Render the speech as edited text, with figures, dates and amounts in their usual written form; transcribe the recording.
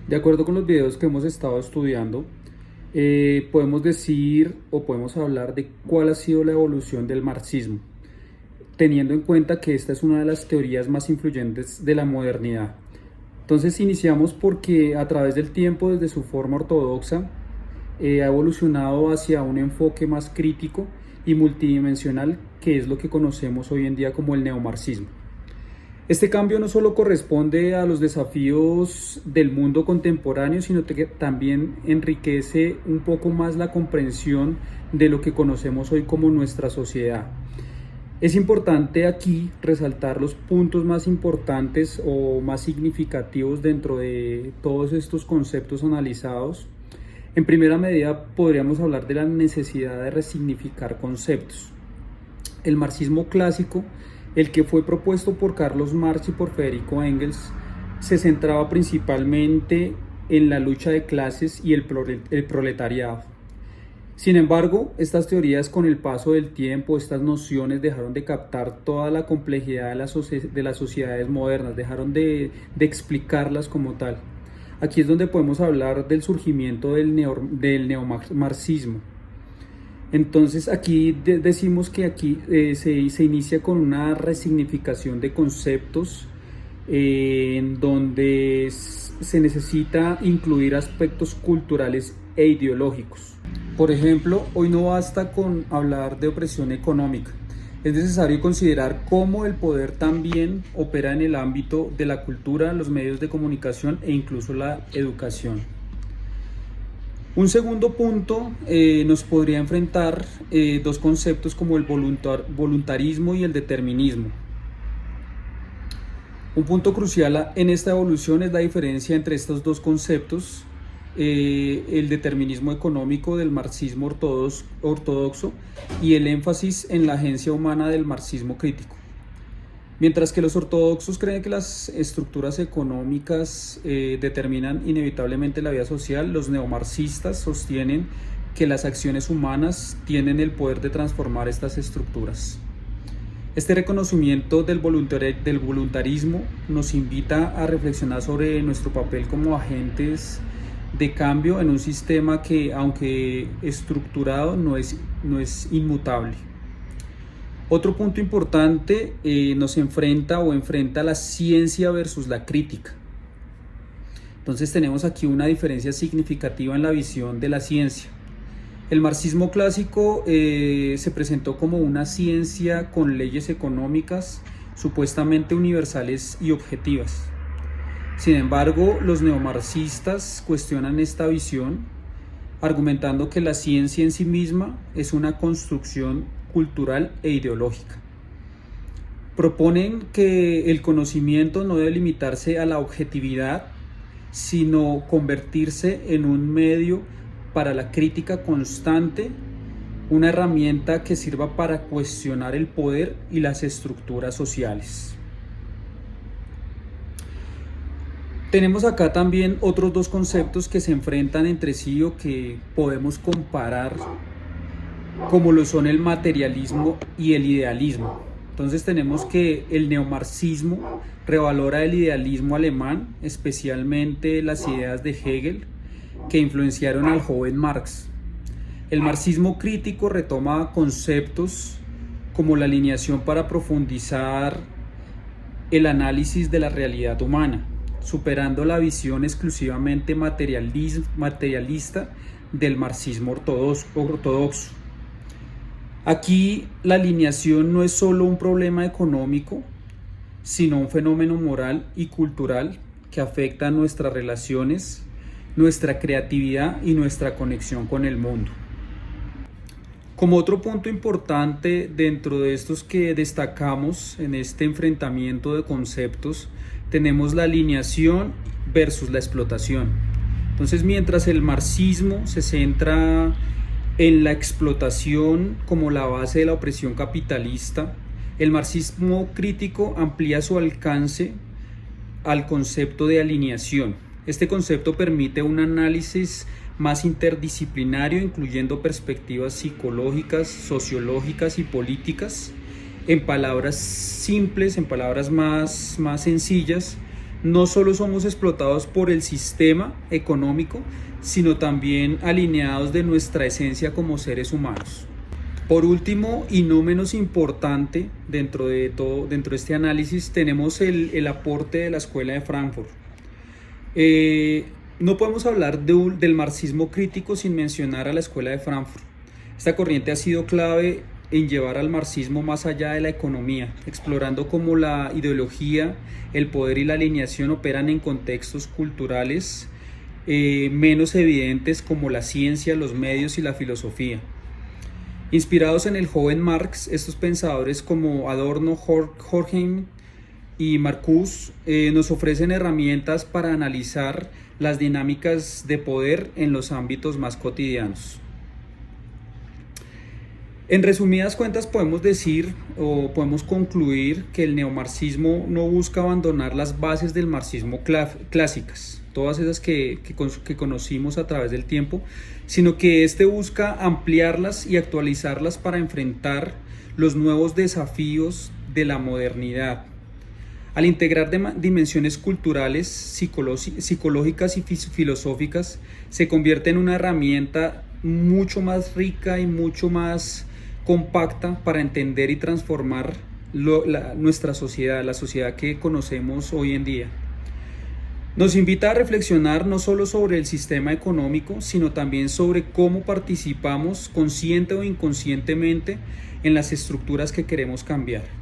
De acuerdo con los videos que hemos estado estudiando, podemos decir o podemos hablar de cuál ha sido la evolución del marxismo, teniendo en cuenta que esta es una de las teorías más influyentes de la modernidad. Entonces iniciamos porque a través del tiempo, desde su forma ortodoxa, ha evolucionado hacia un enfoque más crítico y multidimensional, que es lo que conocemos hoy en día como el neomarxismo. Este cambio no solo corresponde a los desafíos del mundo contemporáneo, sino que también enriquece un poco más la comprensión de lo que conocemos hoy como nuestra sociedad. Es importante aquí resaltar los puntos más importantes o más significativos dentro de todos estos conceptos analizados. En primera medida podríamos hablar de la necesidad de resignificar conceptos. El marxismo clásico, el que fue propuesto por Carlos Marx y por Federico Engels, se centraba principalmente en la lucha de clases y el proletariado. Sin embargo, estas teorías, con el paso del tiempo, estas nociones dejaron de captar toda la complejidad de las sociedades modernas, dejaron de explicarlas como tal. Aquí es donde podemos hablar del surgimiento del neomarxismo. Entonces aquí decimos que aquí se inicia con una resignificación de conceptos, en donde se necesita incluir aspectos culturales e ideológicos. Por ejemplo, hoy no basta con hablar de opresión económica. Es necesario considerar cómo el poder también opera en el ámbito de la cultura, los medios de comunicación e incluso la educación. Un segundo punto nos podría enfrentar dos conceptos como el voluntarismo y el determinismo. Un punto crucial en esta evolución es la diferencia entre estos dos conceptos, el determinismo económico del marxismo ortodoxo y el énfasis en la agencia humana del marxismo crítico. Mientras que los ortodoxos creen que las estructuras económicas determinan inevitablemente la vida social, los neomarxistas sostienen que las acciones humanas tienen el poder de transformar estas estructuras. Este reconocimiento del voluntarismo nos invita a reflexionar sobre nuestro papel como agentes de cambio en un sistema que, aunque estructurado, no es inmutable. Otro punto importante nos enfrenta la ciencia versus la crítica. Entonces tenemos aquí una diferencia significativa en la visión de la ciencia. El marxismo clásico se presentó como una ciencia con leyes económicas supuestamente universales y objetivas. Sin embargo, los neomarxistas cuestionan esta visión, argumentando que la ciencia en sí misma es una construcción cultural e ideológica. Proponen que el conocimiento no debe limitarse a la objetividad, sino convertirse en un medio para la crítica constante, una herramienta que sirva para cuestionar el poder y las estructuras sociales. Tenemos acá también otros dos conceptos que se enfrentan entre sí o que podemos comparar, como lo son el materialismo y el idealismo. Entonces tenemos que el neomarxismo revalora el idealismo alemán, especialmente las ideas de Hegel, que influenciaron al joven Marx. El marxismo crítico retoma conceptos como la alineación para profundizar el análisis de la realidad humana, superando la visión exclusivamente materialista del marxismo ortodoxo. Aquí la alineación no es solo un problema económico, sino un fenómeno moral y cultural que afecta a nuestras relaciones, nuestra creatividad y nuestra conexión con el mundo. Como otro punto importante dentro de estos que destacamos en este enfrentamiento de conceptos, tenemos la alineación versus la explotación. Entonces, mientras el marxismo se centra en la explotación como la base de la opresión capitalista, el marxismo crítico amplía su alcance al concepto de alineación. Este concepto permite un análisis más interdisciplinario, incluyendo perspectivas psicológicas, sociológicas y políticas. En palabras simples, en palabras más sencillas, no solo somos explotados por el sistema económico, sino también alineados de nuestra esencia como seres humanos. Por último, y no menos importante dentro de este análisis, tenemos el aporte de la Escuela de Frankfurt. No podemos hablar del marxismo crítico sin mencionar a la Escuela de Frankfurt. Esta corriente ha sido clave en llevar al marxismo más allá de la economía, explorando cómo la ideología, el poder y la alineación operan en contextos culturales menos evidentes como la ciencia, los medios y la filosofía. Inspirados en el joven Marx, estos pensadores como Adorno, Horkheim y Marcuse nos ofrecen herramientas para analizar las dinámicas de poder en los ámbitos más cotidianos. En resumidas cuentas podemos decir o podemos concluir que el neomarxismo no busca abandonar las bases del marxismo clásicas, todas esas que conocimos a través del tiempo, sino que este busca ampliarlas y actualizarlas para enfrentar los nuevos desafíos de la modernidad. Al integrar dimensiones culturales, psicológicas y filosóficas, se convierte en una herramienta mucho más rica y mucho más compacta para entender y transformar nuestra sociedad, la sociedad que conocemos hoy en día. Nos invita a reflexionar no solo sobre el sistema económico, sino también sobre cómo participamos consciente o inconscientemente en las estructuras que queremos cambiar.